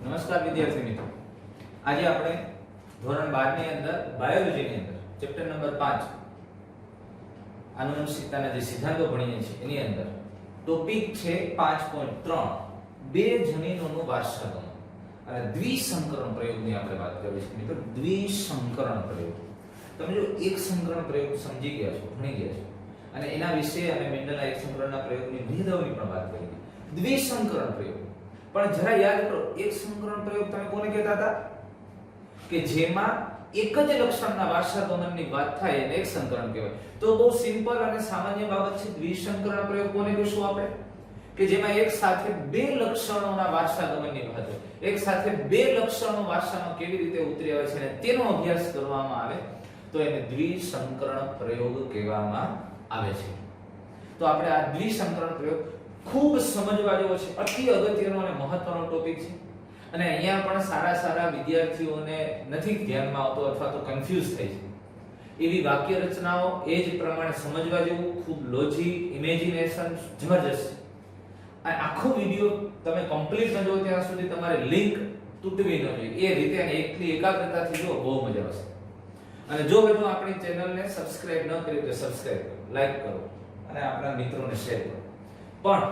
નમસ્કાર વિદ્યાર્થી મિત્રો, આજે આપણે ધોરણ 12 ની અંદર બાયોલોજી ની અંદર ચેપ્ટર નંબર 5 આનુવંશિકતાના જે સિદ્ધાંતો ભણીએ છીએ એની અંદર ટોપિક છે 5.3 બે જનીનોનું વારસાગમન અને દ્વિસંકરણ પ્રયોગની આપણે વાત કરવી છે મિત્રો. દ્વિસંકરણ પ્રયોગ, તમે જો એક સંકરણ પ્રયોગ સમજી ગયા છો, ભણી ગયા છો અને એના વિશે અને મેન્ડલના એક સંકરણના પ્રયોગની ભેદવની પણ વાત કરી. દ્વિસંકરણ પ્રયોગ પણ જરા યાદ કરો, એક સંકરણ પ્રયોગ તમે કોને કહેતા હતા કે જેમાં એક જ લક્ષણના વારસાગમનની વાત થાય એને એક સંકરણ કહેવાય. તો બહુ સિમ્પલ અને સામાન્ય બાબત છે. દ્વિસંકરણ પ્રયોગ કોને કહીશું આપણે કે જેમાં એક સાથે બે લક્ષણોના વારસાગમનની વાત હોય, એક સાથે બે લક્ષણો વારસામાં કેવી રીતે ઉતરી આવે છે અને તેનો અભ્યાસ કરવામાં આવે તો એને દ્વિસંકરણ પ્રયોગ કહેવામાં આવે છે. તો આપણે આ દ્વિસંકરણ પ્રયોગ ખૂબ સમજવા જેવો છે, અતિ અગત્યનો અને મહત્વનો ટોપિક છે અને અહીંયા પણ સારા વિદ્યાર્થીઓને નથી ધ્યાનમાં આવતો અથવા તો કન્ફ્યુઝ થાય છે એવી વાક્ય રચનાઓ એ જ પ્રમાણે સમજવા જેવું, ખૂબ લોજિક, ઇમેજિનેશન જબરજસ્ત છે. આ આખો વિડિયો તમે કમ્પ્લીટ ન જોવો ત્યાં સુધી તમારે લિંક તૂટવી ન જોઈએ. એ રીતે અને એકલી એકાગ્રતાથી જો બહુ મજા આવશે. અને જો હજુ આપણી ચેનલને સબસ્ક્રાઇબ ન કરી તો સબસ્ક્રાઇબ કરો, લાઈક કરો અને આપણા મિત્રોને શેર કરો. પણ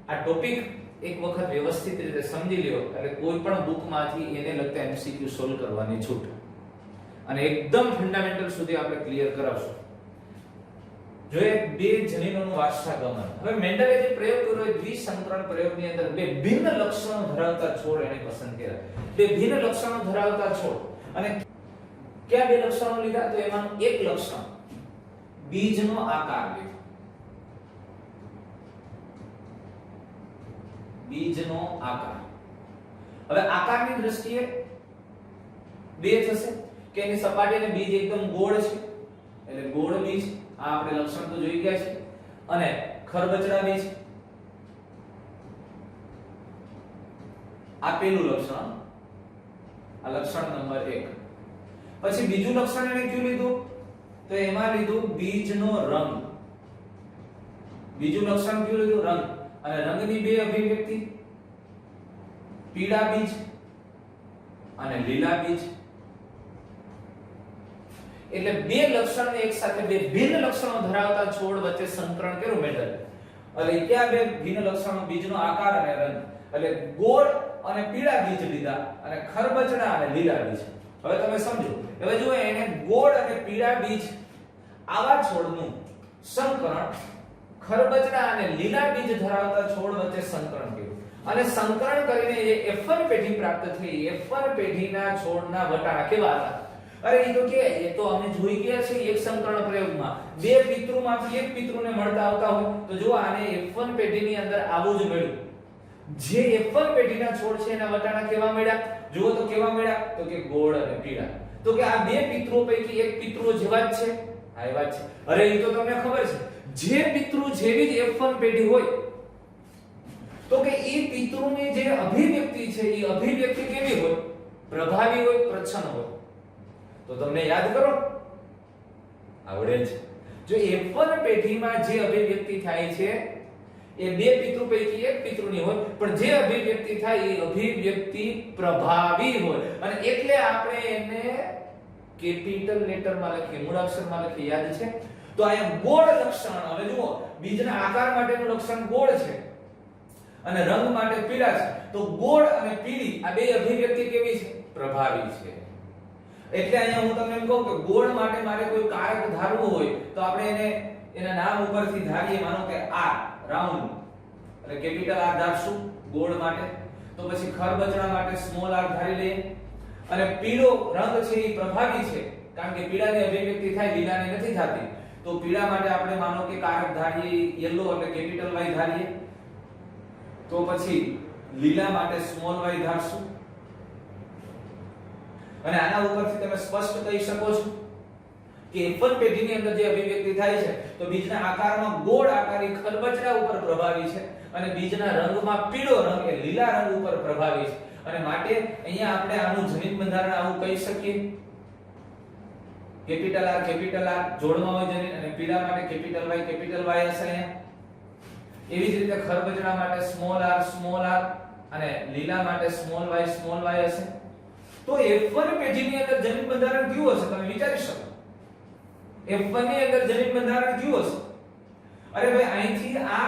આ ટોપિક એક વખત વ્યવસ્થિત રીતે સમજી લ્યો એટલે કોઈ પણ બુકમાંથી એને લગતા એમસીક્યુ સોલ્વ કરવાની છૂટ અને એકદમ ફંડામેન્ટલ સુધી આપણે ક્લિયર કરાવશું. જોઈએ બે જનીનોનું વારસાગમન. હવે મેન્ડલે જે પ્રયોગ કર્યો એ દ્વિસંકરણ પ્રયોગની અંદર બે ભિન્ન લક્ષણો ધરાવતા છોડ એને પસંદ કર્યા. બે ભિન્ન લક્ષણો ધરાવતા છોડ અને કયા બે લક્ષણો લીધા તો એમાંનું એક લક્ષણ બીજનો આકાર લીધો. બીજનો આકાર. હવે આકારની દ્રષ્ટિએ બે થશે કે એની સપાટી અને બીજ એકદમ ગોળ છે એટલે ગોળ બીજ, આ આપણે લક્ષણ તો જોઈ ગયા છે. અને ખરબચડા બીજ, આ પેલું લક્ષણ, આ લક્ષણ નંબર 1. પછી બીજું લક્ષણ એને ક્યું લીધું તો એમાં લીધું બીજનો રંગ. બીજું લક્ષણ ક્યું લીધું? રંગ. અને રંગની બે અભિવ્યક્તિ, પીળા બીજ અને લીલા બીજ. એટલે બે લક્ષણને એક સાથે બે ભિન્ન લક્ષણો ધરાવતા છોડ વચ્ચે સંકરણ કર્યું મેન્ડલે. એટલે કયા બે ભિન્ન લક્ષણો? બીજનો આકાર અને રંગ. એટલે ગોળ અને પીળા બીજ લીધા અને ખરબચડા અને લીલા બીજ. હવે તમે સમજો. હવે જો એને ગોળ અને પીળા બીજ આવા છોડનું સંકરણ ખરબચડા અને લીલા બીજ ધરાવતા છોડ વચ્ચે સંકરણ કર્યું અને સંકરણ કરીને જે F1 પેઢી પ્રાપ્ત થઈ. F1 પેઢીના છોડના વટાણા કેવા હતા? અરે એ તો કે એ તો અમે જોઈ ગયા છે એક સંકરણ પ્રયોગમાં બે પિતૃમાંથી એક પિતૃને મળતા આવતા હોય. તો જો આને F1 પેઢીની અંદર આવું જ મળ્યું. જે F1 પેઢીના છોડ છે એના વટાણા કેવા મળ્યા? જુઓ તો કેવા મળ્યા તો કે ગોળ અને પીળા. તો કે આ બે પિતૃઓ પૈકી એક પિતૃ જેવા જ છે. આ એવા જ છે. અરે એ તો તમને ખબર છે જે પિતૃ જેવી જ F1 પેઢી હોય તો કે એ પિતૃની જે અભિવ્યક્તિ છે એ અભિવ્યક્તિ કેવી હોય? પ્રભાવી હોય, પ્રચ્છન્ન હોય. તો તમને યાદ કરો, આવડે છે. જો F1 પેઢીમાં જે અભિવ્યક્તિ થાય છે એ બે પિતૃ પૈકી એક પિતૃની હોય પણ જે અભિવ્યક્તિ થાય એ અભિવ્યક્તિ પ્રભાવી હોય અને એટલે આપણે એને કેપિટલ લેટરમાં લખીએ, મૂળાક્ષરમાં લખીએ. યાદ છે? તો અહીંયા ગોળ લક્ષણ. હવે જુઓ, બીજના આકાર માટેનું લક્ષણ ગોળ છે અને રંગ માટે પીળા છે. તો ગોળ અને પીળી આ બે અભિવ્યક્તિ કેવી છે? પ્રભાવી છે. એટલે અહીંયા હું તમને એમ કહું કે ગોળ માટે મારે કોઈ કારક ધારવું હોય તો આપણે એને એના નામ ઉપરથી ધારીએ. માનો કે R રાઉન્ડ એટલે કેપિટલ R ધારશું ગોળ માટે. તો પછી ખરબચડા માટે સ્મોલ r ધારી લઈએ. અને પીળો રંગ છે એ પ્રભાવી છે કારણ કે પીળાની અભિવ્યક્તિ થાય, લીલાની નથી થતી. તો પીળા માટે આપણે માનો કે કારક ધારીએ યલો એટલે કેપિટલ Y ધારીએ. તો પછી લીલા માટે સ્મોલ y ધારશું. અને આના ઉપરથી તમે સ્પષ્ટ કહી શકો છો કે F1 પેઢીની અંદર જે અભિવ્યક્તિ થાય છે તો બીજના આકારમાં ગોળ આકારી ખરબચડા ઉપર પ્રભાવી છે અને બીજના રંગમાં પીળો રંગ એ લીલા રંગ ઉપર પ્રભાવી છે. અને માટે અહીંયા આપણે આનું જનીન બંધારણ આવું કહી શકીએ. કેપિટલ R જોડમાં હોય જનીન અને પીળા માટે કેપિટલ Y હશે અહીંયા. એવી જ રીતે ખરબચડા માટે સ્મોલ r અને લીલા માટે સ્મોલ y હશે. તો F1 પેઢીની અંદર જનીન બંધારણ કેવું હશે તમે વિચારી શકો. F1 ની અંદર જનીન બંધારણ કેવું હશે? અરે ભાઈ અહીંથી આ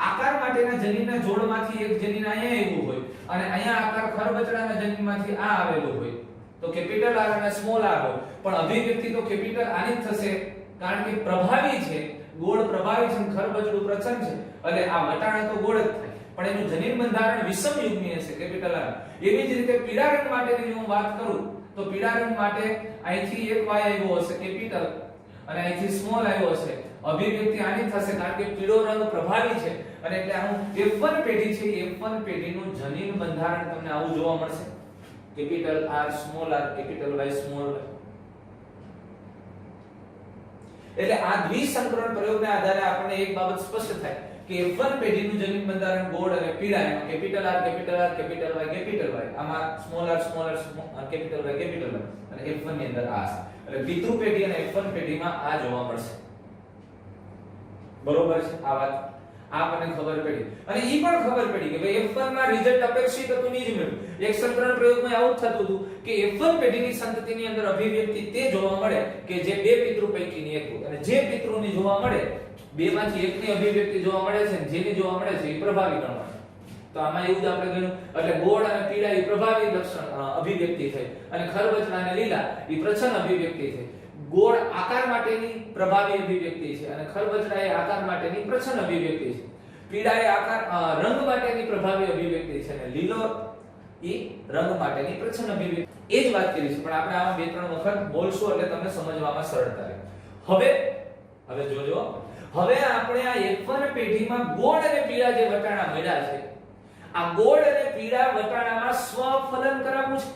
આકાર માટેના જનીનના જોડમાંથી એક જનીન અહીંયા આવ્યું હોય અને અહીંયા આકાર ખરબચડાના જનીનમાંથી આ આવેલું હોય તો કેપિટલ R અને સ્મોલ r હોય. પણ અભિવ્યક્તિ તો કેપિટલ આની જ થશે કારણ કે પ્રભાવી છે, ગોળ પ્રભાવી છે, ખરબચડું પ્રચંડ છે એટલે આ વટાણા તો ગોળ જ થાય. પણ એનું જનીન બંધારણ વિષમ યુગ્મીય છે કેપિટલ R. એવી જ રીતે પીળા રંગ માટેની જો હું વાત કરું તો પીળા રંગ માટે અહીંથી એક y આવ્યો હશે કેપિટલ અને અહીંથી સ્મોલ આવ્યો હશે. અભિવ્યક્તિ આની થશે કારણ કે પીળો રંગ પ્રભાવી છે અને એટલે આનું F1 પેઢી છે. F1 પેઢીનું જનીન બંધારણ તમને આવું જોવા મળશે. Capital R small r capital Y small y. એટલે આ દ્વિસંકરણ પ્રયોગના આધારે આપણને એક બાબત સ્પષ્ટ થાય કે F1 પેઢીનું જનીન બંધારણ ગોળ અને પીળા એમાં કેપિટલ R કેપિટલ Y આમાં સ્મોલ r કેપિટલ Y અને F1 ની અંદર આ છે. એટલે પિતૃ પેઢી અને F1 પેઢીમાં આ જોવા મળશે. બરોબર છે આ વાત આપણને ખબર પડી અને ઈ પણ ખબર પડી કે ભાઈ F1 માં રિઝલ્ટ અપેક્ષિત હતું નહીં જ મળ્યું. એક સંકરણ પ્રયોગમાં આવું જ થતું હતું કે F1 પેઢીની સંતતિની અંદર અભિવ્યક્તિ તે જોવા મળે કે જે બે પિતૃ પૈકીની એક હોય અને જે પિતૃની જોવા મળે બેમાંથી એકની અભિવ્યક્તિ જોવા મળે છે અને જેની જોવા મળે છે એ પ્રભાવી ગણવાની. તો આમાં એવું જ આપણે ગણ્યું એટલે ગોળ અને પીળા એ પ્રભાવી લક્ષણ અભિવ્યક્તિ થઈ અને ખરબચડા અને લીલા એ પ્રચ્છન્ન અભિવ્યક્તિ થઈ. ગોળ આકાર માટેની પ્રભાવી અભિવ્યક્તિ છે અને ખરબચડા એ આકાર માટેની પ્રચ્છન્ન અભિવ્યક્તિ છે. પીળા એ આકાર રંગ માટેની પ્રભાવી અભિવ્યક્તિ છે અને લીલો એ રંગ માટેની પ્રચ્છન્ન અભિવ્યક્તિ. એ જ વાત કરી છે પણ આપણે આમાં બે ત્રણ વખત બોલશું એટલે તમને સમજવામાં સરળતા રહે. હવે જોજો હવે આપણે આ F1 પેઢીમાં ગોળ અને પીળા જે વટાણા મળ્યા છે આ ગોળ અને પીળા વટાણામાં સ્વફલન કરાવવું છે.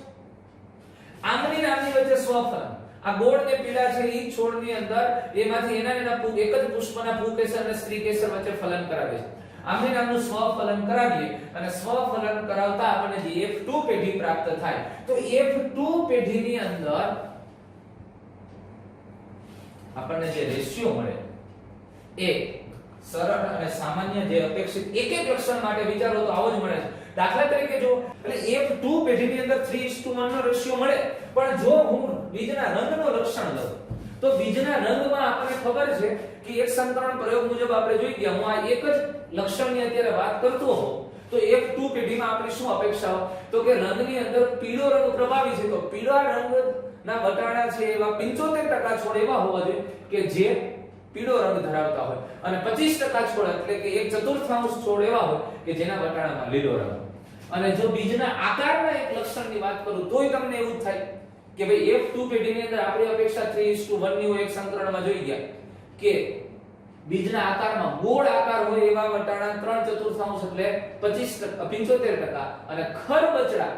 આમની નામની વચ્ચે સ્વફલન. આ ગોળ ને પીળા છે ઈ છોડની અંદર એમાંથી એના એક જ પુષ્પના પુંકેસર અને સ્ત્રીકેસર વચ્ચે ફલન કરાવે છે. આમની નામનું સ્વફલન કરાવીએ અને સ્વફલન કરાવતા આપણને જે F2 પેઢી પ્રાપ્ત થાય તો F2 પેઢીની અંદર આપણને જે રેશિયો મળે એ સરળ અને સામાન્ય જે અપેક્ષિત એક લક્ષણ માટે વિચારો તો આવો જ મળે છે. દાખલા તરીકે જો એટલે F2 પેઢીની અંદર 3:1 નો રેશિયો મળે પણ જો હું બીજના રંગનો લક્ષણ લઉં તો બીજના રંગમાં આપણને ખબર છે કે એક સંકરણ પ્રયોગ મુજબ આપણે જોઈ ગયા હું આ એક જ લક્ષણની અત્યારે વાત કરતો હોઉં તો F2 પેઢીમાં આપણી શું અપેક્ષા હોય તો કે રંગની અંદર પીળો રંગ પ્રભાવી છે તો પીળા રંગના વટાણા છે એવા 75% છોડ એવા હોવા જોઈએ કે જે પીળો રંગ ધરાવતા હોય અને 25% છોડ એટલે કે 1/4 છોડ એવા હોય કે જેના વટાણામાં લીલો રંગ. અને જો બીજના આકારના એક લક્ષણની વાત કરું તોય તમને એવું થાય કે ભાઈ F2 પેઢીની અંદર આપણી અપેક્ષા 3:1 ની હોય એક સંકરણમાં જોઈ ગયા કે બીજના આકારમાં ગોળ આકાર હોય એવા વટાણા 3/4 એટલે 75% અને ખરબચડા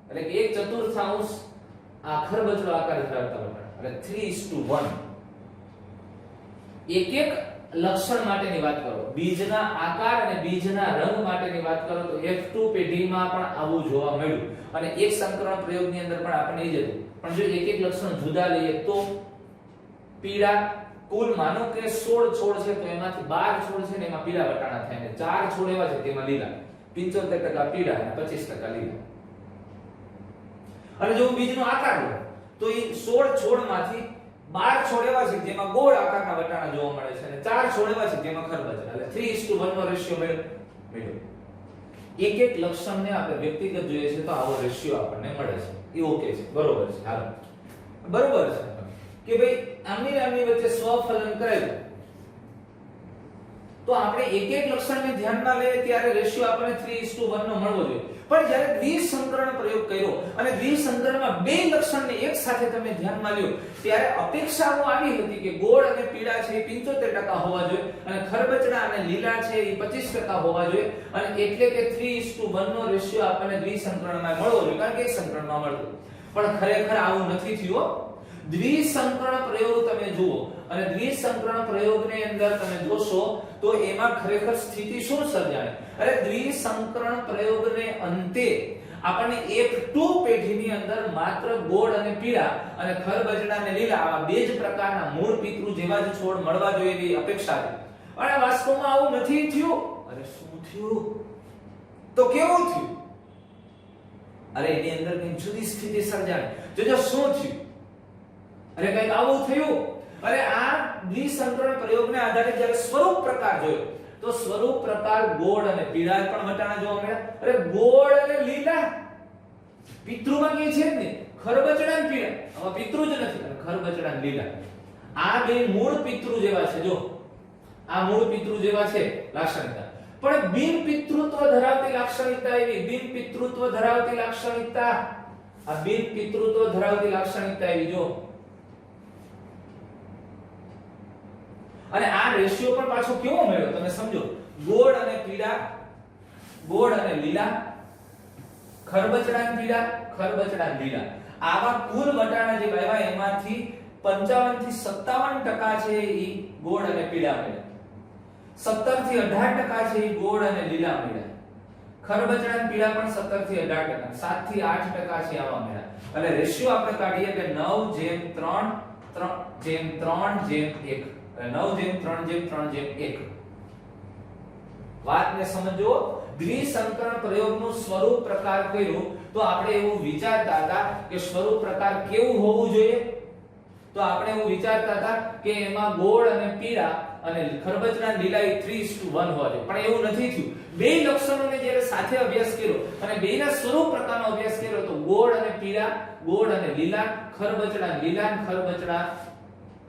એટલે કે 1/4 આ ખરબચડો આકાર ધરાવતા વટાણા એટલે 3:1. એક લક્ષણ માટેની વાત કરો બીજના આકાર અને બીજના રંગ માટેની વાત કરો તો F2 પેઢીમાં પણ આવું જોવા મળ્યું અને એક સંકરણ પ્રયોગની અંદર પણ આપણે એ જ હતું. પણ જો એક લક્ષણ જુદા લઈએ તો પીળા કુલ માનો કે 16 છોડ છે તો એમાંથી 12 છોડ છે ને એમાં પીળા વટાણા થાય ને 4 છોડ એવા છે તેમાં લીલા 75% પીળા અને 25% લીલા. અને જો બીજનો આકાર લો તો એ 16 છોડમાંથી 12 છોડ એવા છે જેમાં ગોળ આકારના વટાણા જોવા મળે છે અને 4 છોડ એવા છે જેમાં ખરબચડા એટલે 3:1 નો રેશિયો મળ્યો. એક લક્ષણને આપણે વ્યક્તિગત જોઈએ છે તો આવો રેશિયો આપણને મળે છે. એ ઓકે છે બરોબર છે. હાલો બરોબર છે કે ભાઈ આમની વચ્ચે સ્વફલન કરાયું તો આપણે એક લક્ષણને ધ્યાનમાં લઈએ ત્યારે રેશિયો આપણને 3:1 નો મળવો જોઈએ. પણ જ્યારે દ્વિસંકરણ પ્રયોગ કર્યો અને દ્વિસંકરણમાં બે લક્ષણને એક સાથે તમે ધ્યાનમાં લ્યો ત્યારે અપેક્ષાઓ આવી હતી કે ગોળ અને પીળા છે એ 75% હોવા જોઈએ અને ખરબચડા અને લીલા છે એ 25% હોવા જોઈએ અને એટલે કે 3:1 નો રેશિયો આપણને દ્વિસંકરણમાં મળવો જોઈએ કારણ કે એક સંકરણમાં મળતું. પણ ખરેખર આવું નથી થયું. દ્વિસંકરણ પ્રયોગ તમે જુઓ અને દ્વિસંકરણ પ્રયોગની અંદર તમે જોશો તો એમાં ખરેખર સ્થિતિ શું સર્જાય અરે દ્વિસંકરણ પ્રયોગને અંતે આપણને F2 પેઢીની અંદર માત્ર ગોળ અને પીળા અને ખરબચડા અને લીલા આવા બે જ પ્રકારના મૂળ પિતૃ જેવા જ છોડ મળવા જોઈએ એવી અપેક્ષા હતી. અને વાસ્તવમાં આવું નથી થયું. અરે શું થયું તો કેવું થયું અરે એની અંદર કઈ જુદી સ્થિતિ સર્જાય. જોજો શું થયું. અરે કઈક આવું થયું. અરે આ દ્વિસંકરણ પ્રયોગને આધારે જ્યારે સ્વરૂપ પ્રકાર જોયો તો સ્વરૂપ પ્રકાર ગોળ અને પીળા પણ વટાણા જોવા મળ્યા. અરે ગોળ અને લીલા પિતૃમાં કે છે ને ખરબચડા અને પીળા. આમાં પિતૃ જ નથી અને ખરબચડા અને લીલા આ બે મૂળ પિતૃ જેવા છે. જો આ મૂળ પિતૃ જેવા છે લાક્ષણિકતા, પણ બિન પિતૃત્વ ધરાવતી લાક્ષણિકતા એવી બિન પિતૃત્વ ધરાવતી લાક્ષણિકતા આ બિન પિતૃત્વ ધરાવતી લાક્ષણિકતા એવી જો. અને આ રેશિયો પણ પાછો કેવો મળ્યો તમે સમજો. ગોળ અને પીળા, ગોળ અને લીલા, ખરબચડા અને પીળા, ખરબચડા અને લીલા આવા કુલ વટાણા જે આવ્યા એમાંથી 55 થી 57% છે ઈ ગોળ અને પીળા મળ્યા. 17 થી 18% છે ઈ ગોળ અને લીલા મળ્યા. ખરબચડા અને પીળા પણ 17 થી 18%, 7 થી 8% છે આવા મળ્યા. એટલે રેશિયો આપણે કાઢીએ કે 9:3:3:1. 9:3:3:1. વાતને સમજો. દ્વિસંકરણ પ્રયોગનું સ્વરૂપ પ્રકાર કર્યું તો આપણે એવું વિચારતા હતા કે સ્વરૂપ પ્રકાર કેવું હોવું જોઈએ. તો આપણે એવું વિચારતા હતા કે એમાં ગોળ અને પીળા અને ખરબચડા અને લીલા 3:1 હોવા જોઈએ, પણ એવું નથી થયું. બે લક્ષણોને જ્યારે સાથે અભ્યાસ કર્યો અને બેના સ્વરૂપ પ્રકારનો અભ્યાસ કર્યો તો ગોળ અને પીળા, ગોળ અને લીલા, ખરબચડા અને લીલા, ખરબચડા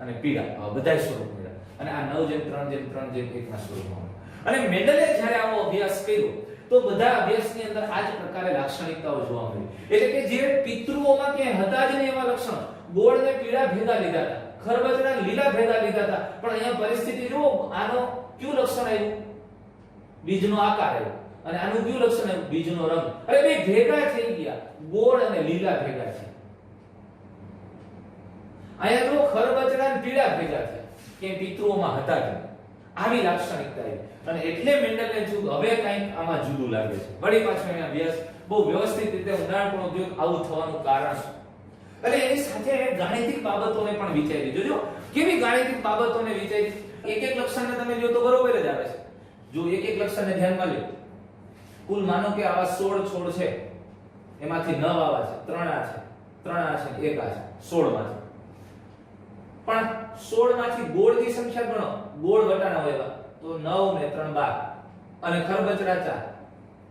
અને પીળા આ બધા સ્વરૂપ મળ્યા. અને આ 9:3:3:1 ના સ્વરૂપમાં. અને મેન્ડલે જ્યારે આવો અભ્યાસ કર્યો તો બધા અભ્યાસની અંદર આ જ પ્રકારે લાક્ષણિકતાઓ જોવા મળી. એટલે કે જે પિતૃઓમાં કે હતા જ નહીં એવા લક્ષણ ગોળ ને પીળા ભેગા લીધા હતા, ખરબચડા ને લીલા ભેગા લીધા હતા, પણ અહીંયા પરિસ્થિતિ જુઓ. આનો કયું લક્ષણ આવ્યું? બીજનો આકાર આવ્યો. અને આનું કયું લક્ષણ આવ્યું? બીજનો રંગ. અરે બે ભેગા થઈ ગયા, ગોળ અને લીલા ભેગા છે. અહીંયા જો ખરબચડા ને પીળા ભેગા છે કે પિતૃઓમાં હતા જ આવી લાક્ષણિકતા આવી. અને એટલે મેન્ડલને જોયું હવે કંઈક આમાં જુદું લાગે છે. વળી પાછો એનો અભ્યાસ બહુ વ્યવસ્થિત રીતે ઊંડાણપૂર્વક જોયું આવું થવાનું કારણ શું. એટલે એની સાથે ગાણિતિક બાબતોને પણ વિચારી. જોજો કેવી ગાણિતિક બાબતોને વિચારી. એક એક લક્ષણને તમે લ્યો તો બરોબર જ આવે છે. જો એક એક લક્ષણને ધ્યાનમાં લ્યો. કુલ માનો કે આવા 16 છોડ છે, એમાંથી 9 આવા છે, 3 આ છે, 3 આ છે, 1 આ છે, 16 માંથી. પણ 16 માંથી ગોળની સંખ્યા ગણો. ગોળ વટાણા હોય તો 9 ને 3 12 અને ખરબચડા 4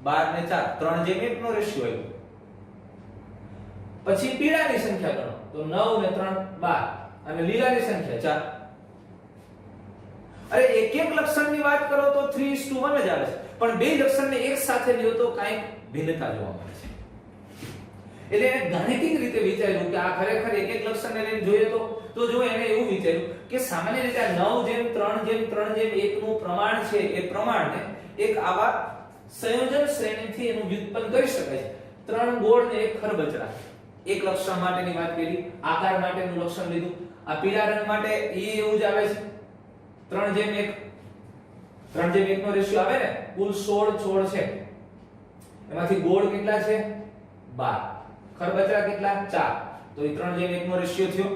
12 ને 4 3:1 નો રેશિયો હોય. પછી પીળાની સંખ્યા ગણો તો 9 ને 3 12 અને લીલાની સંખ્યા 4. અરે એક એક લક્ષણની વાત કરો તો 3:1 જ આવે છે, પણ બે લક્ષણને એક સાથે લ્યો તો કાંઈક ભિન્નતા જોવા મળે છે. એટલે એને ગાણિતિક રીતે વિચાર્યું કે આ ખરેખર એક એક લક્ષણને લઈને જોઈએ તો જો એને એવું વિચાર્યું કે સામાન્ય રીતે 9:3:3:1 નું પ્રમાણ છે એ પ્રમાણને એક આવા સંયોજન શ્રેણીથી એનું વ્યુત્પન્ન કરી શકાય છે. 3 ગોળ ને 1 ખરબચડા. એક લક્ષણ માટેની વાત કરી, આકાર માટેનું લક્ષણ લીધું. આ પીળા રંગ માટે ઈ એવું જ આવે છે 3:1. 3:1 નો રેશિયો આવે ને. કુલ 16 છોડ છે, એમાંથી ગોળ કેટલા છે? 12. ખરબચડા કેટલા? 4. તો એ 3:1 નો રેશિયો થયો.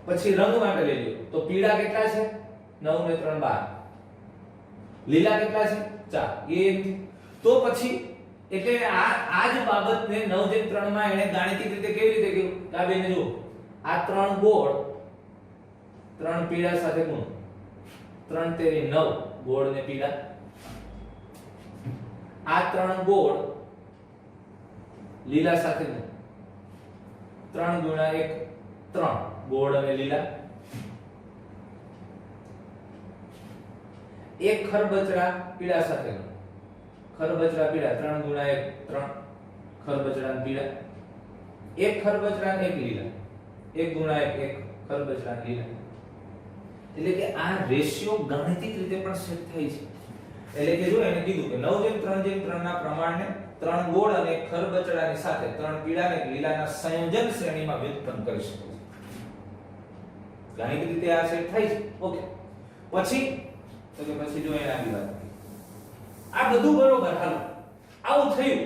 પછી રંગ માટે લઈ લ્યો તો પીળા કેટલા છે? 9 ને 3 12. લીલા કેટલા છે? 4. એ તો પછી એટલે આ જ બાબતને 9:3 માં એને ગાણિતિક રીતે કેવી રીતે કર્યું? આ બેને જુઓ. આ 3 ગોળ 3 પીળા સાથે ગુણો. 3 તેરી 9 ગોળ ને પીળા. આ 3 ગોળ લીલા સાથે ગુણો. 3 ગુણ્યા 1 3 ગોળ અને લીલા. એક ખરબચડા પીળા સાથે ગુણો. ખરબચડા પીળા 3 ગુણ્યા 1 3 ખરબચડા પીળા. એક ખરબચડા ને 1 લીલા. 1 ગુણ્યા 1 ખરબચડા લીલા. એટલે કે આ રેશિયો ગાણિતિક રીતે પણ સેટ થાય છે. એટલે કે જો એને કીધું કે 9:3:3 ના પ્રમાણને 3 ગોળ અને 1 ખરબચડાની સાથે 3 પીળા અને લીલાના સંયોજન શ્રેણીમાં વ્યુત્પન્ન કરી શકે છે. ગાણિતિક રીતે આ સેટ થાય છે. ઓકે. પછી તો કે પછી જો એને આગળ વાત આ બધું બરોબર. હાલો આવું થયું,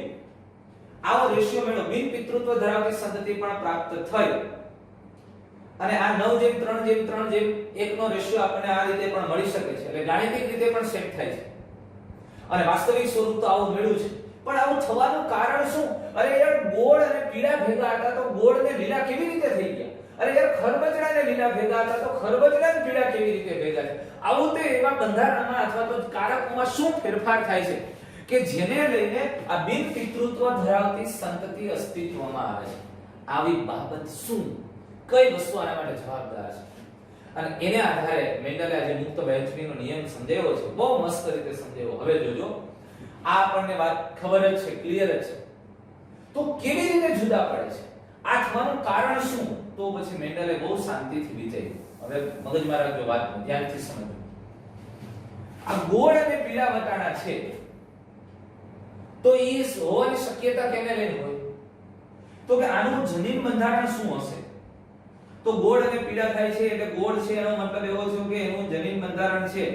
આવો રેશિયો મેળવ્યો, બિન પિતૃત્વ ધરાવતી સંતતિ પણ પ્રાપ્ત થઈ અને આ 9:3:3:1 નો રેશિયો આપણને આ રીતે પણ મળી શકે છે. એટલે ગાણિતિક રીતે પણ સેટ થાય છે અને વાસ્તવિક સ્વરૂપ તો આવું મળ્યું છે. પણ આવું થવાનું કારણ શું? પીળા ભેગા હતા તો ગોળ ને લીલા કેવી રીતે થઈ ગયા? અરે યાર, ખરબચડા ને લીલા ભેગા હતા તો ખરબચડા ને પીળા કેવી રીતે ભેગા છે? આવું તે એવા બંધારણમાં અથવા તો કારકોમાં શું ફેરફાર થાય છે કે જેને લઈને આ બિન પિતૃત્વ ધરાવતી સંતતિ અસ્તિત્વમાં આવે છે? આવી બાબત શું, કઈ વસ્તુ આના માટે જવાબદાર છે? અને એને આધારે મેન્ડલે આજે મુક્ત વહેંચણીનો નિયમ સમજાવ્યો છે, બહુ મસ્ત રીતે સમજાવ્યો. હવે જોજો, આ આપણને વાત ખબર જ છે, ક્લિયર જ છે. તો કેવી રીતે જુદા પડે છે, આ થવાનું કારણ શું? તો પછી મેન્ડલે બહુ શાંતિથી વિચાર્યું. હવે મગજમાં રાખજો, વાત ધ્યાનથી સમજો. આ ગોળ અને પીળા વટાણા છે તો એ હોવાની શક્યતા કેને લઈને હોય? તો કે આનું જનીન બંધારણ શું હશે? તો ગોળ અને પીળા થાય છે એટલે ગોળ છે એનો મતલબ એવો છે કે એનું જનીન બંધારણ છે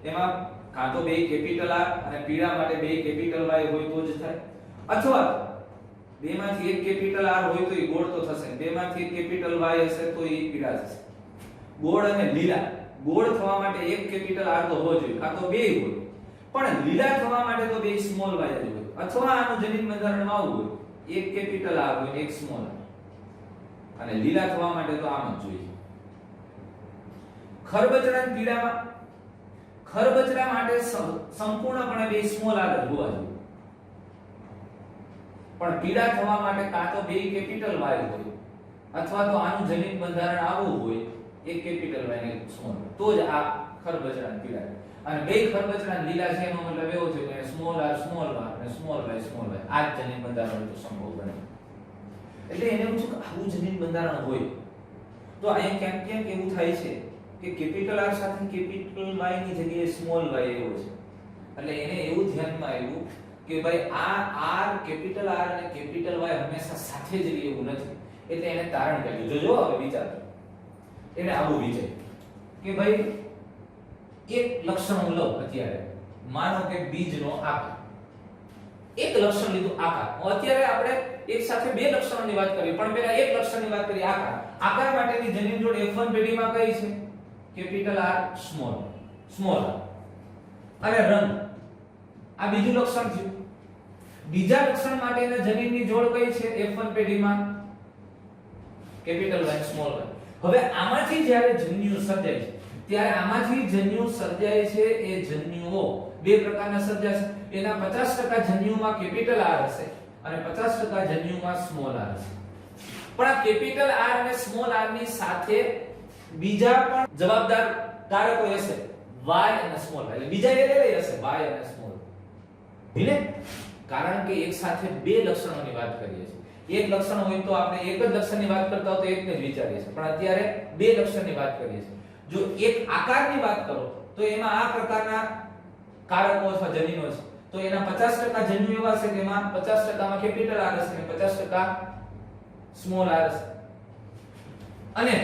એમાં કાં તો બે કેપિટલ R અને પીળા માટે બે કેપિટલ Y હોય તો જ થાય, અથવા બેમાંથી એક કેપિટલ R હોય તો એ ગોળ તો થશે, બેમાંથી એક કેપિટલ Y હશે તો એ પીળા થશે. ગોળ અને લીલા, ગોળ થવા માટે એક કેપિટલ R તો હોવો જોઈએ, કાં તો બે હોય, પણ લીલા થવા માટે તો બે સ્મોલ y જ હોય, અથવા આનું જનીન બંધારણ આવું હોય, એક કેપિટલ R હોય એક સ્મોલ r, અને લીલા થવા માટે તો આમ જ જોઈએ. ખરબચડા અને પીળામાં, ખરબચડા માટે સંપૂર્ણપણે બે સ્મોલ r જ હોવા જોઈએ, પણ પીળા થવા માટે કાં તો બે કેપિટલ y હોય, અથવા તો આનું જનીન બંધારણ આવું હોય, એક કેપિટલ y ને સ્મોલ, તો જ આ ખરબચડા અને પીળા. અને બે ખરબચડા લીલા છે એનો મતલબ એવો છે કે સ્મોલ r અને સ્મોલ y આ જ જનીન બંધારણ તો સંભવ બને. એટલે એને એવું છે કે આવું જનીન બંધારણ હોય તો અહીંયા ક્યાંક ક્યાંક એવું થાય છે કે કેપિટલ R સાથે કેપિટલ Y ની જગ્યાએ સ્મોલ y એવો છે. એટલે એને એવું ધ્યાનમાં આવ્યું કે ભાઈ આ R, કેપિટલ R અને કેપિટલ Y હંમેશા સાથે જ રહે એવું નથી. એટલે એને તારણ કર્યું. જોજો હવે વિચાર, એને આવું વિચાર્યું કે ભાઈ એક લક્ષણ હું લઉં અત્યારે, માનો કે બીજનો આકાર, એક લક્ષણ લીધું આકાર. અત્યારે આપણે એક સાથે બે લક્ષણોની વાત કરી, પણ પહેલા એક લક્ષણની વાત કરી, આકાર. આકાર માટેની જનીન જોડ F1 પેઢીમાં કઈ છે? Capital R small r. અને રંગ, આ બીજું લક્ષણ છે. બીજા લક્ષણ માટેના જનીનની જોડ કઈ છે F1 પેઢીમાં? Capital Y small y. હવે આમાંથી જ્યારે જન્યુ સર્જાય છે ત્યારે આમાંથી જન્યુ સર્જાય છે એ જન્યુઓ બે પ્રકારના સર્જાશે. એના 50% જન્યુમાં કેપિટલ R હશે અને 50% જન્યુમાં સ્મોલ r હશે. પણ આ કેપિટલ R અને સ્મોલ r ની સાથે બીજા પણ જવાબદાર કારકો હશે, y અને સ્મોલ y. એટલે બીજા એ લઈ હશે y અને સ્મોલ. ભીને કારણ કે એક સાથે બે લક્ષણોની વાત કરીએ છીએ. એક લક્ષણ હોય તો આપણે એક જ લક્ષણની વાત કરતા હોય તો એકને જ વિચારીએ છીએ, પણ અત્યારે બે લક્ષણની વાત કરીએ છીએ. જો એક આકારની વાત કરો તો એમાં આ પ્રકારના કારકો અથવા જનીનો છે, તો એના 50% જન્યુ એવા છે કે એમાં 50% માં કેપિટલ R હશે અને 50% સ્મોલ r હશે. અને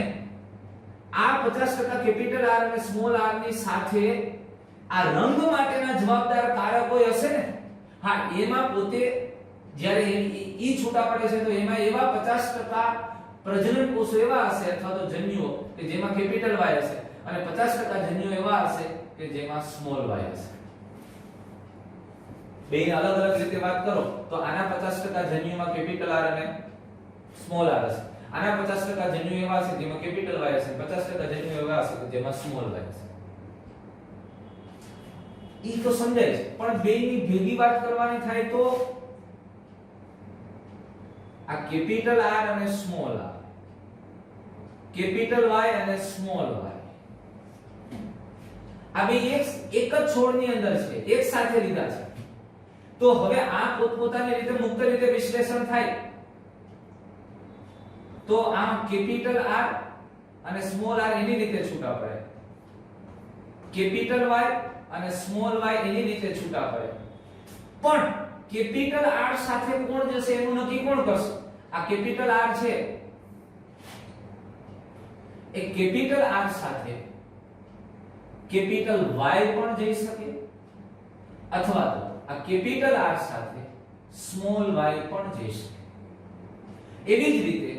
આ 50% કેપિટલ R અને સ્મોલ r ની સાથે આ રંગ માટેના જવાબદાર કારકો હશે ને, હા, એમાં પોતે જ્યારે ઈ છૂટા પડે છે તો એમાં એવા 50% પ્રજનન કોષો એવા હશે અથવા તો જન્યુઓ કે જેમાં કેપિટલ Y હશે અને 50% જન્યુઓ એવા હશે કે જેમાં સ્મોલ y હશે. બેને અલગ અલગ રીતે વાત કરો તો આના 50% જન્યુમાં કેપિટલ R અને સ્મોલ r હશે. આના 50% જન્યુ એવા હશે જેમાં કેપિટલ Y હશે, 50% જન્યુ એવા હશે જેમાં સ્મોલ y હશે. ઈ તો સમજાય છે, પણ બેની ભેગી વાત કરવાની થાય તો આ કેપિટલ R અને સ્મોલ r, કેપિટલ Y અને સ્મોલ y, આ બે એક જ છોડની અંદર છે, એક સાથે લીધા છે. તો હવે આ પોતપોતાની રીતે મુક્ત રીતે વિશ્લેષણ થાય તો આમ કેપિટલ R અને સ્મોલ r એની રીતે છૂટા પડે, કેપિટલ Y અને સ્મોલ y એની રીતે છૂટા પડે. પણ કેપિટલ R સાથે કોણ જશે એનું નક્કી કોણ કરશે? આ કેપિટલ R છે એ કેપિટલ R સાથે કેપિટલ Y પણ જઈ શકે અથવા તો આ કેપિટલ R સાથે સ્મોલ y પણ જઈ શકે. એવી જ રીતે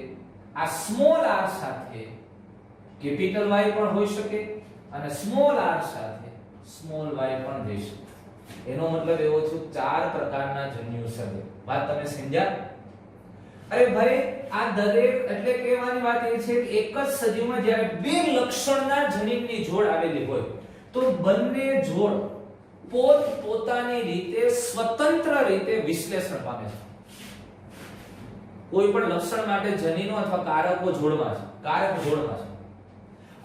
આ સ્મોલ r સાથે કેપિટલ Y પણ હોઈ શકે અને સ્મોલ r સાથે સ્મોલ y પણ જઈ શકે. એનો મતલબ એવો છે ચાર પ્રકારના જન્યુ સર્જે. વાત તમે સમજ્યા? અરે ભાઈ આ દરેક એટલે કહેવાની વાત એ છે કે એક જ સજીવમાં જ્યારે બે લક્ષણના જનીનની જોડ આવેલી હોય તો બંને જોડ પોતાની રીતે સ્વતંત્ર રીતે વિશ્લેષણ પામે છે. કોઈ પણ લક્ષણ માટે જનીનો અથવા કારકો જોડવા છે, કારક જોડવા છે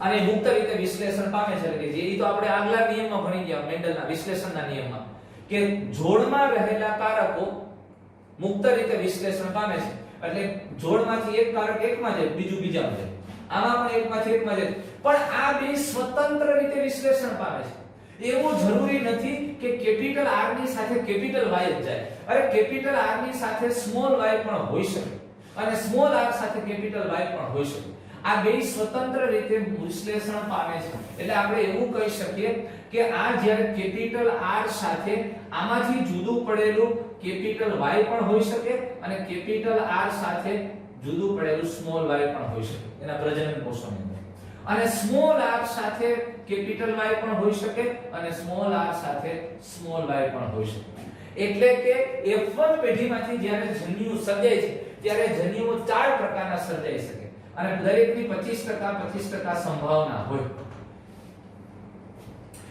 અને મુક્ત રીતે વિશ્લેષણ પામે છે કે જે તો આપણે આગલા નિયમમાં ભણી ગયા મેન્ડલના વિશ્લેષણના નિયમમાં કે જોડમાં રહેલા કારકો મુક્ત રીતે વિશ્લેષણ પામે છે. એટલે જોડમાંથી એક કારક એકમાં જાય બીજું બીજામાં જાય, આમાં પણ એકમાંથી એકમાં જાય, પણ આ બે સ્વતંત્ર રીતે વિશ્લેષણ પામે છે. એવું જરૂરી નથી કે કેપિટલ R ની સાથે કેપિટલ Y જ જાય. અરે કેપિટલ R ની સાથે સ્મોલ y પણ હોઈ શકે અને સ્મોલ r સાથે કેપિટલ Y પણ હોઈ શકે. આ બે સ્વતંત્ર રીતે વિશ્લેષણ પામે છે. એટલે આપણે એવું કહી શકીએ કે આ જ્યારે કેપિટલ R સાથે આમાંથી જુદું પડેલું કેપિટલ Y પણ હોઈ શકે અને કેપિટલ R સાથે જુદું પડેલું સ્મોલ y પણ હોઈ શકે એના પ્રજનન કોષોની અંદર. અને સ્મોલ r સાથે કેપિટલ Y પણ હોઈ શકે અને સ્મોલ r સાથે સ્મોલ y પણ હોઈ શકે. એટલે કે F1 પેઢીમાંથી જ્યારે જન્યુઓ સર્જાય છે ત્યારે જન્યુઓ 4 પ્રકારના સર્જાઈ શકે અને દરેકની 25% સંભાવના હોય.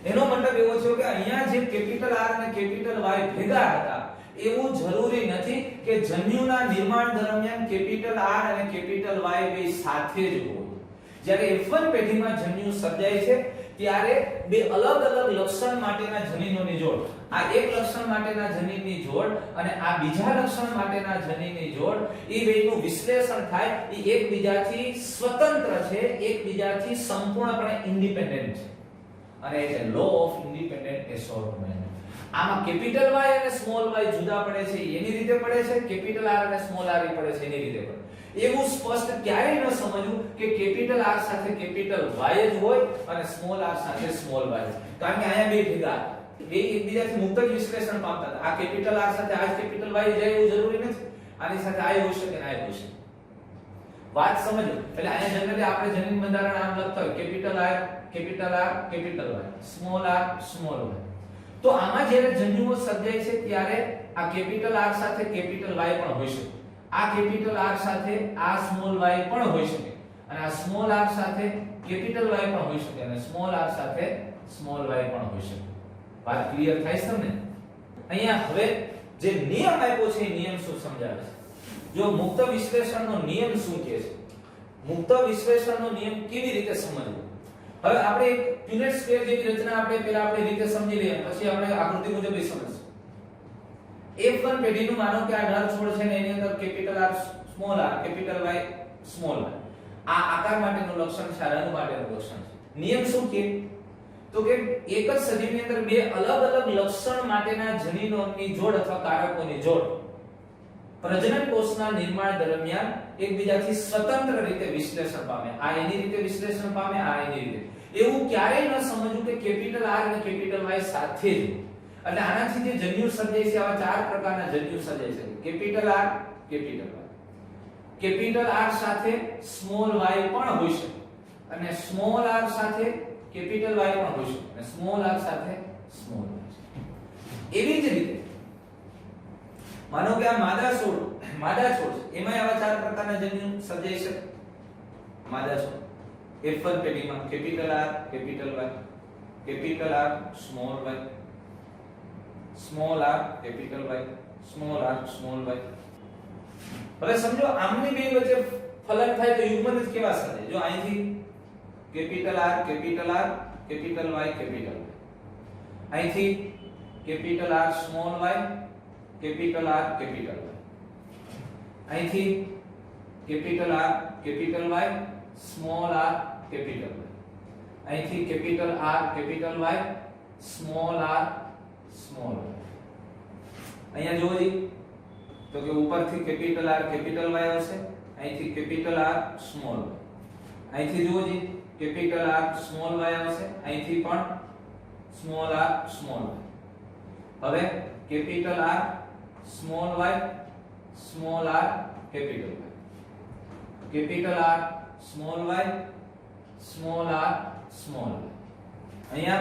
એનો મતલબ એવો છે કે અહીંયા જે કેપિટલ R અને કેપિટલ Y ભેગા હતા એવું જરૂરી નથી કે જન્યુના નિર્માણ દરમિયાન કેપિટલ R અને કેપિટલ Y બે સાથે જ હોય. જ્યારે F1 પેઢીમાં જન્યુ સર્જાય છે ત્યારે બે અલગ અલગ લક્ષણ માટેના જનીનોની જોડ, આ એક લક્ષણ માટેના જનીનની જોડ અને આ બીજા લક્ષણ માટેના જનીનની જોડ, એ બેનું વિશ્લેષણ થાય એ એકબીજાથી સ્વતંત્ર છે, એકબીજાથી સંપૂર્ણપણે ઇન્ડિપેન્ડન્ટ છે અને એટલે લો ઓફ ઇન્ડિપેન્ડન્ટ એસોર્ટમેન્ટ. આમાં કેપિટલ Y અને સ્મોલ y જુદા પડે છે એની રીતે પડે છે, કેપિટલ R અને સ્મોલ r પડે છે એની રીતે પડે. એવું સ્પષ્ટ ક્યારેય ન સમજવું કે કેપિટલ R સાથે કેપિટલ Y જ હોય અને સ્મોલ r સાથે સ્મોલ y. કારણ કે અહીંયા બે ભેગા બે એકબીજાથી મુક્ત જ વિશ્લેષણ પામતા હતા. આ કેપિટલ R સાથે આ કેપિટલ Y જાય એવું જરૂરી નથી. આની સાથે આ હોઈ શકે ને આ હોઈ શકે. વાત સમજો. એટલે અહીંયા જનરલી આપણે જનીન બંધારણ આમ લખતા હોય capital R capital Y, small r small y. તો આમાં જ્યારે જન્યુઓ સર્જાય છે ત્યારે આ કેપિટલ R સાથે કેપિટલ Y પણ હોઈ શકે. આ કેપિટલ R સાથે આ સ્મોલ y પણ હોઈ શકે અને આ સ્મોલ r સાથે કેપિટલ Y પણ હોઈ શકે અને સ્મોલ r સાથે સ્મોલ y પણ હોઈ શકે. વાત ક્લિયર થાય છે તમને? અહીંયા હવે જે નિયમ આપ્યો છે એ નિયમ શું સમજાવે છે? જો મુક્ત વિશ્લેષણનો નિયમ શું કહે છે? મુક્ત વિશ્લેષણનો નિયમ કેવી રીતે સમજવો? હવે આપણે એક યુનિટ સ્ક્વેર જેવી રચના આપણે પહેલા આપણી રીતે સમજી લઈએ પછી આપણે આકૃતિ મુજબ એ સમજીશું. F1 પેઢીનું માનો કે આ નર છોડ છે ને એની અંદર capital R small r capital Y small y. આ આકાર માટેનું લક્ષણ છે, રંગ માટેનું લક્ષણ છે. નિયમ શું કહે? તો કે એક જ સજીવની અંદર બે અલગ અલગ લક્ષણ માટેના જનીનોની જોડ અથવા કારકોની જોડ પ્રજનન કોષના નિર્માણ દરમિયાન એકબીજાથી સ્વતંત્ર રીતે વિશ્લેષણ પામે. આ એની રીતે વિશ્લેષણ પામે, આ એની રીતે. એવું ક્યારેય ન સમજવું કે કેપિટલ R અને કેપિટલ Y સાથે જ. એટલે આનાથી જે જન્યુ સર્જાય છે આવા 4 પ્રકારના જન્યુ સર્જાય છે. Capital R capital Y. Capital R સાથે સ્મોલ y પણ હોઈ શકે અને સ્મોલ r સાથે કેપિટલ Y પણ હોઈ શકે અને સ્મોલ r સાથે સ્મોલ y. એવી જ રીતે માનો કે આ માદા છોડ છે એમાં આવા 4 પ્રકારના જન્યુ સર્જાઈ શકે. માદા છોડ F1 પેઢીમાં capital R capital Y, capital R small y, small r capital Y, small r small y. હવે સમજો આમની બે વચ્ચે ફલન થાય તો યુગ્મ જ કેવા સર્જાય? જો અહીંથી capital R capital R capital Y capital Y, અહીંથી capital R small y capital R capital Y, અહીંથી capital R capital Y small r capital Y, અહીંથી capital R capital Y small r small y. અહીંયા જોજી તો કે ઉપરથી capital R capital Y આવશે, અહીંથી capital R small y, અહીંથી જોજી capital R small y આવશે, અહીંથી પણ સ્મોલ r સ્મોલ y. હવે capital R small y small r capital Y, capital R small y small r small y. અહીંયા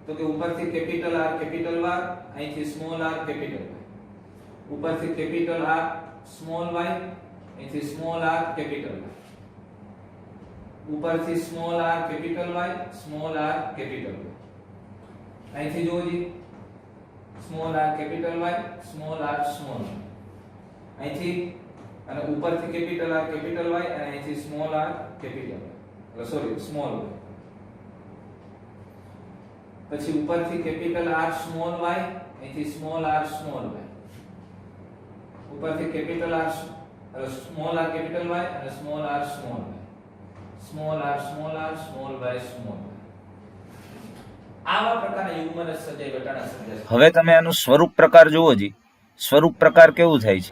તો કે ઉપરથી કેપિટલ R કેપિટલ Y, અહીંથી સ્મોલ r કેપિટલ Y, ઉપરથી કેપિટલ R સ્મોલ y અહીંથી small r capital y, ઉપરથી small r capital y, small r capital y, અહીંથી જોજી small r capital y, small r small y, અહીંથી અને ઉપરથી capital R capital Y અને અહીંથી small r capital y, sorry small y, પછી ઉપરથી capital R small y, અહીંથી small r small y, ઉપરથી capital R small r capital Y અને small r small y, small r small r small y small y. આવા પ્રકારના યુગ્મને સજાય વટાણા સજાય. હવે તમે આનું સ્વરૂપ પ્રકાર જુઓ જી. સ્વરૂપ પ્રકાર કેવું થાય છે?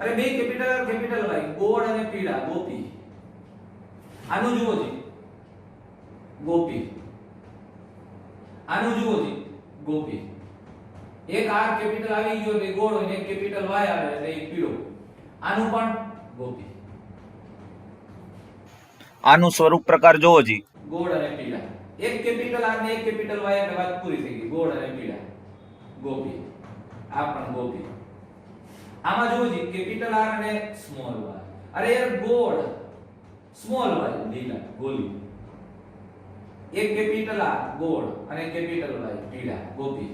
અરે બે કેપિટલ R કેપિટલ Y, ગોળ અને પીળા, ગોપી. આનું જુઓ જી, ગોપી. આનું જુઓ જી, ગોપી. એક R કેપિટલ આવી ગયો એટલે ગોળ અને એક કેપિટલ Y આવે એટલે એ પીળો. આનું પણ ગોપી. આનું સ્વરૂપ પ્રકાર જુઓ જી, ગોળ અને પીળા. એક કેપિટલ R ને એક કેપિટલ Y એટલે વાત પૂરી થઈ ગઈ. ગોળ અને પીળા, ગોપી. આ પણ ગોપી. આમાં જુઓ જી, કેપિટલ R અને સ્મોલ y. અરે યાર ગોળ, સ્મોલ y લીલા, ગોલી. એક કેપિટલ R ગોળ અને કેપિટલ Y પીળા, ગોપી.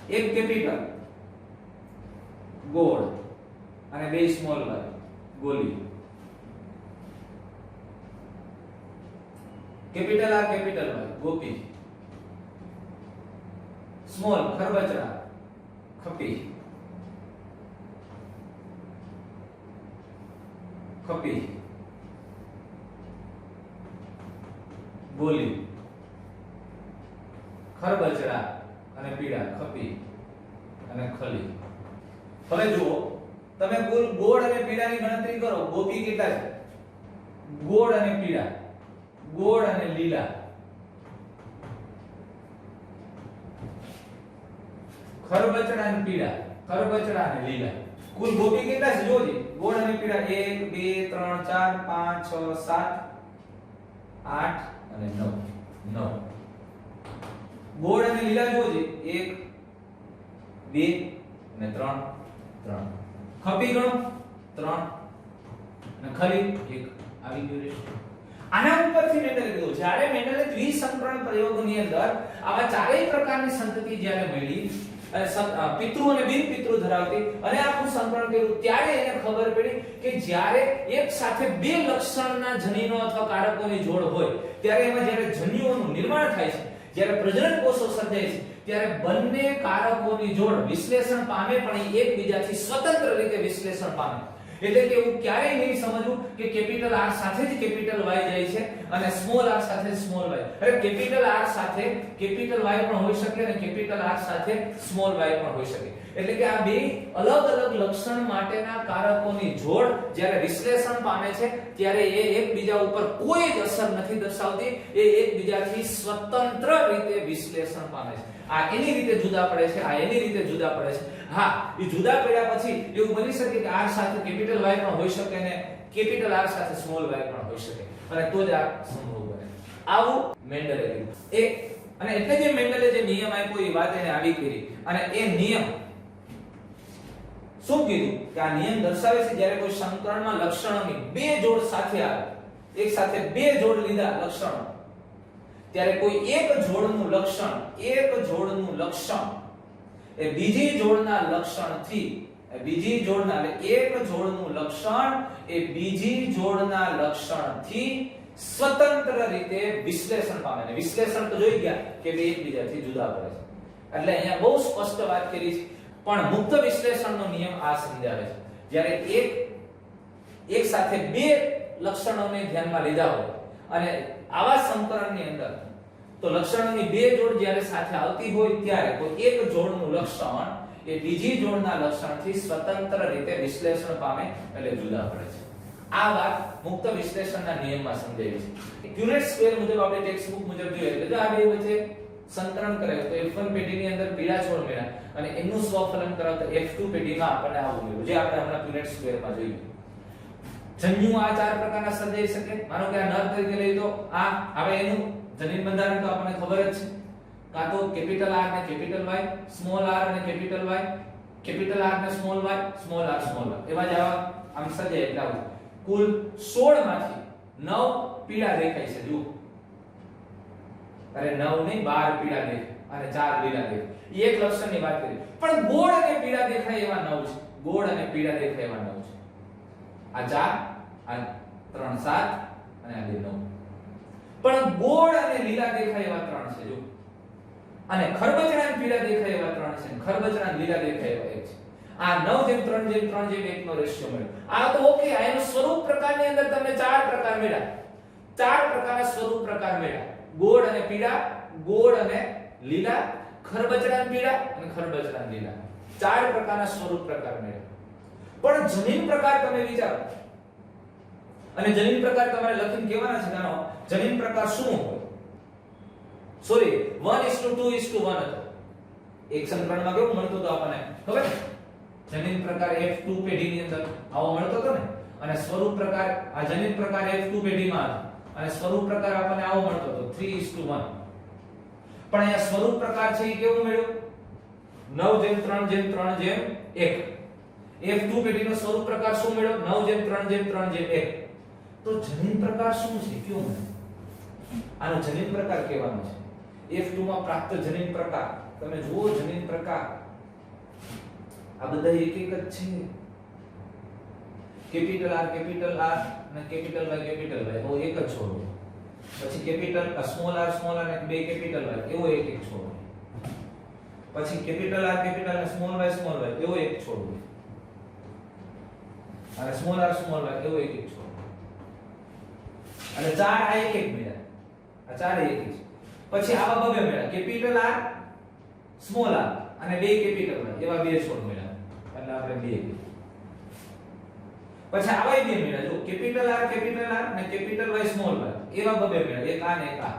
એક કેપિટલ ગોળ અને બે સ્મોલ y, ગોલી. કેપિટલ R કેપિટલ Y, ગોપી. સ્મોલ ખરબચડા, ખપી. ખપી, ગોલી. ખરબચડા અને પીળા, ખપી અને ખલી. હવે જુઓ તમે કુલ ગોળ અને પીળાની ગણતરી કરો. ગોપી કેટલા છે? ગોળ અને પીળા, ગોળ અને લીલા, ખરબચડા અને પીળા, ખરબચડા અને લીલા. કુલ ગોપી કેટલા છે જોજી? ગોળ અને પીળા 1 2 3 4 5 6 7 8 અને 9. 9. ગોળ અને લીલા જોજી 1 2 અને 3 3. ખપી ગણો 3 અને ખલી 1 આવી ગયું રહેશે. આના ઉપરથી મેન્ડલે કીધું, જ્યારે મેન્ડલે દ્વિસંકરણ પ્રયોગની અંદર આવા ચારેય પ્રકારની સંતતિ જ્યારે મળી અને પિતૃ અને બિન પિતૃ ધરાવતી અને આખું સંકરણ કર્યું, ત્યારે એને ખબર પડી કે જ્યારે એક સાથે બે લક્ષણના જનીનો અથવા કારકોની જોડ હોય ત્યારે એમાં જ્યારે જન્યુઓનું નિર્માણ થાય છે, જ્યારે પ્રજનન કોષો સર્જાય છે, ત્યારે બંને કારકોની જોડ વિશ્લેષણ પામે પણ એ એકબીજાથી સ્વતંત્ર રીતે વિશ્લેષણ પામે. એટલે કે એવું ક્યારેય નહીં સમજવું કે કેપિટલ R સાથે જ કેપિટલ Y જાય છે અને સ્મોલ r સાથે સ્મોલ y. અરે કેપિટલ R સાથે કેપિટલ Y પણ હોઈ શકે અને કેપિટલ R સાથે સ્મોલ y પણ હોઈ શકે. એટલે કે આ બે અલગ અલગ લક્ષણ માટેના કારકોની જોડ જ્યારે વિશ્લેષણ પામે છે ત્યારે એ એકબીજા ઉપર કોઈ જ અસર નથી દર્શાવતી, એ એકબીજાથી સ્વતંત્ર રીતે વિશ્લેષણ પામે છે. આ એની રીતે જુદા પડે છે, આ એની રીતે જુદા પડે છે. હા, એ જુદા પડ્યા પછી એવું બની શકે કે R સાથે કેપિટલ Y પણ હોઈ શકે અને કેપિટલ R સાથે સ્મોલ y પણ હોઈ શકે અને તો જ આ સંભવ બને. આવું મેન્ડલે કીધું. અને એટલે જે મેન્ડલે જે નિયમ આપ્યો એ વાત એને આવી કરી અને એ નિયમ શું કીધું કે આ નિયમ દર્શાવે છે જ્યારે કોઈ સંકરણમાં લક્ષણોની બે જોડ સાથે આવે, એક સાથે બે જોડ લીધા લક્ષણો, ત્યારે કોઈ એક જોડનું લક્ષણ એ બીજી જોડના લક્ષણથી, બીજી જોડના એટલે એક જોડનું લક્ષણ એ બીજી જોડના લક્ષણથી સ્વતંત્ર રીતે વિશ્લેષણ પામે. અને વિશ્લેષણ તો જોઈ ગયા કે બે એકબીજાથી જુદા પડે છે. એટલે અહીંયા બહુ સ્પષ્ટ વાત કરી છે. પણ મુક્ત વિશ્લેષણનો નિયમ આ સમજાવે છે, જ્યારે એક સાથે બે લક્ષણોને ધ્યાનમાં લીધા હોય અને આવા સંકરણની અંદર તો લક્ષણોની બે જોડ જ્યારે સાથે આવતી હોય ત્યારે કોઈ એક જોડનું લક્ષણ એ બીજી જોડના લક્ષણથી સ્વતંત્ર રીતે વિશ્લેષણ પામે એટલે જુદા પડે છે. આ વાત મુક્ત વિશ્લેષણના નિયમમાં સમજાવી છે. ક્યુનેટ સ્ક્વેર મુજબ આપણે ટેક્સ્ટ બુક મુજબ જોઈએ એટલે આ બે વચ્ચે સંકરણ કરે તો F1 પેઢીની અંદર પીળા છોડ મળ્યા અને એનું સ્વફલન કરાવતા F2 પેઢીમાં આપણને આવું મળ્યું, જે આપણે હમણાં ક્યુનેટ સ્ક્વેરમાં જોયું. જન્યુ આ ચાર પ્રકારના સર્જાઈ શકે. માનો કે આ નર તરીકે લઈ તો આ હવે એનું જનીન બંધારણ તો આપણને ખબર જ છે. કાં તો કેપિટલ R અને કેપિટલ Y, સ્મોલ r અને કેપિટલ Y, કેપિટલ R ને small y, small r small y. એવા જ આવા આમ સજાય એટલે આવું કુલ 16 માંથી 9 પીળા દેખાય છે. જુઓ, અરે 9 નહીં 12 પીળા દેખાય અને 4 લીલા દેખાય. એ એક લક્ષણની વાત કરી. પણ ગોળ અને પીળા દેખાય એવા 9 છે. ગોળ અને પીળા દેખાય એવા 9 છે. આ 4, આ 3 7 અને આ 2 9. પણ ગોળ અને લીલા દેખાય એવા 3 છે. જો, અને ખરબચડા અને પીળા દેખાય એવા 3 છે. ખરબચડા અને લીલા દેખાય એવા 1 છે. આ 9:3:3:1 નો રેશિયો મળ્યો. આ તો ઓકે. આ એનું સ્વરૂપ પ્રકારની અંદર તમને 4 પ્રકાર મળ્યા. 4 પ્રકારના સ્વરૂપ પ્રકાર મળ્યા. ગોળ અને પીળા, ગોળ અને લીલા, ખરબચડા અને પીળા અને ખરબચડા અને લીલા. 4 પ્રકારના સ્વરૂપ પ્રકાર મળ્યા. પણ જનીન પ્રકાર તમે વિચારો, અને જનીન પ્રકાર તમારે લખીને કહેવાના છે. જાણો જનીન પ્રકાર શું હોય? સોરી, 1:2:1 હતો. એક સંકરણમાં કેવું મળતું હતું આપણને ખબર છે? જનીન પ્રકાર F2 પેઢીની અંદર આવો મળતો હતો ને. અને સ્વરૂપ પ્રકાર, આ જનીન પ્રકાર F2 પેઢીમાં હતો અને સ્વરૂપ પ્રકાર આપણને આવો મળતો હતો 3:1. પણ અહીંયા સ્વરૂપ પ્રકાર છે એ કેવું મળ્યું? 9:3:3:1. F2 પેઢીનો સ્વરૂપ પ્રકાર શું મળ્યો? 9:3:3:1. તો જનીન પ્રકાર શું છે? કયો મને આનો જનીન પ્રકાર કહેવાનો છે. F2 માં પ્રાપ્ત જનીન પ્રકાર તમે જુઓ. જનીન પ્રકાર આ બધા એક જ છે. કેપિટલ R અને કેપિટલ Y એવો એક જ છોડો. પછી કેપિટલ સ્મોલ r અને બે કેપિટલ Y એવો એક છોડો. પછી કેપિટલ R અને સ્મોલ y એવો એક છોડો. અને સ્મોલ r એવો એક છોડો. અને 4 આ એક મળ્યા. આ 4 એક છે. પછી આવા બે મળ્યા. કેપિટલ R સ્મોલ r અને બે કેપિટલ Y એવા બે છોડ મળ્યા. એટલે આપણે બે. પછી આવા બે મળ્યા. જો કેપિટલ R અને કેપિટલ Y સ્મોલ y એવા બે મળ્યા. એક આ ને એક આ.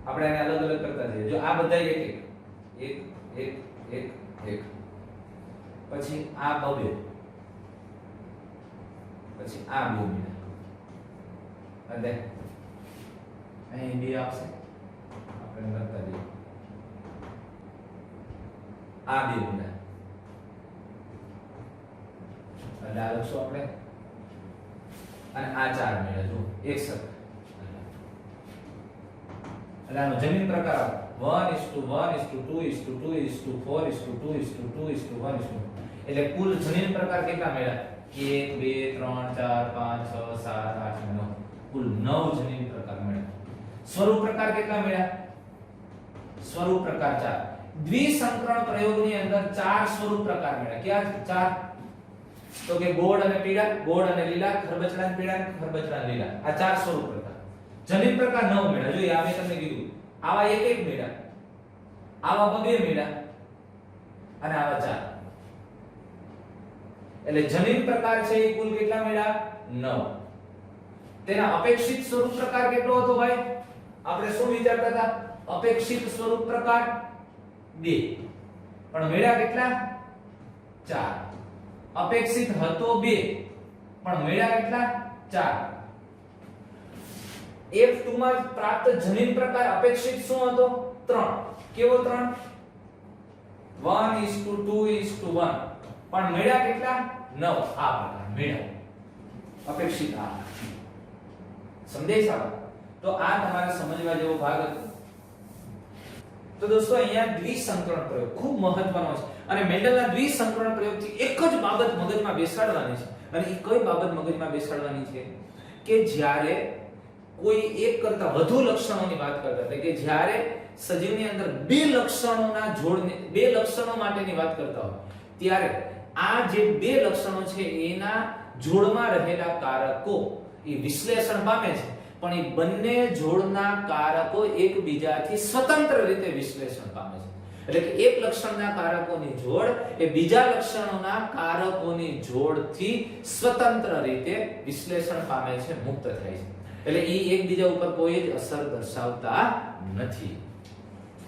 આપણે આને અલગ અલગ કરતા જઈએ. જો આ બધા એક એક એક એક એક. પછી આ બે. પછી આ બે મળ્યા. અને અહીં બે આવશે. આપણે કરતા જઈએ. આ બે મળ્યા. એટલે આ લખશું આપણે. અને આ 4 મળ્યા. જો એક સરખા. એટલે આનો જનીન પ્રકાર 1:1:2:2:4:2:2:1. એટલે કુલ જનીન પ્રકાર કેટલા મળ્યા? 1 2 3 4 5 6 7 8 9. કુલ 9 જનીન પ્રકાર મળ્યા. સ્વરૂપ પ્રકાર કેટલા મળ્યા? સ્વરૂપ પ્રકાર 4. દ્વિસંકરણ પ્રયોગની અંદર 4 સ્વરૂપ પ્રકાર મળ્યા. ક્યાં 4? તો કે ગોળ અને પીળા, ગોળ અને લીલા, ખરબચડા અને પીળા, ખરબચડા અને લીલા. આ 4 સ્વરૂપ પ્રકાર. જનીન પ્રકાર 9 મળ્યા. જો આ મેં તમને કીધું. આવા એક એક મળ્યા. આવા બે મળ્યા. અને આવા 4. એટલે જનીન પ્રકાર છે એ કુલ કેટલા મળ્યા? 9. તેના અપેક્ષિત સ્વરૂપ પ્રકાર કેટલો હતો ભાઈ? આપણે શું વિચારતા હતા? અપેક્ષિત સ્વરૂપ પ્રકાર 2. પણ મળ્યા કેટલા? 4. અપેક્ષિત હતો 2 પણ મળ્યા કેટલા? 4. F2 માં પ્રાપ્ત જનીન પ્રકાર અપેક્ષિત શું હતો? 3. કેવો 3? 1:2:1. પણ મળ્યા કેટલા? 9. આ પ્રકાર મળ્યા અપેક્ષિત. આ સમજાય સાહેબ? તો આ તમારે સમજવા જેવો ભાગ હતો. તો દોસ્તો અહીંયા દ્વિસંકરણ પ્રયોગ ખૂબ મહત્વનો છે. અને મેન્ડલના દ્વિસંકરણ પ્રયોગથી એક જ બાબત મગજમાં બેસાડવાની છે. અને એ કઈ બાબત મગજમાં બેસાડવાની છે? કે જ્યારે કોઈ એક કરતા વધુ લક્ષણોની વાત કરતા હતા, કે જ્યારે સજીવની અંદર બે લક્ષણોના જોડને, બે લક્ષણો માટેની વાત કરતા હોય, ત્યારે આ જે બે લક્ષણો છે એના જોડમાં રહેલા કારકો એ વિશ્લેષણ પામે છે. પણ એ બંને જોડના કારકો એકબીજાથી સ્વતંત્ર રીતે વિશ્લેષણ પામે છે. એટલે કે એક લક્ષણના કારકોની જોડ એ બીજા લક્ષણોના કારકોની જોડથી સ્વતંત્ર રીતે વિશ્લેષણ પામે છે, મુક્ત થાય છે. એટલે એ એકબીજા ઉપર કોઈ જ અસર દર્શાવતા નથી.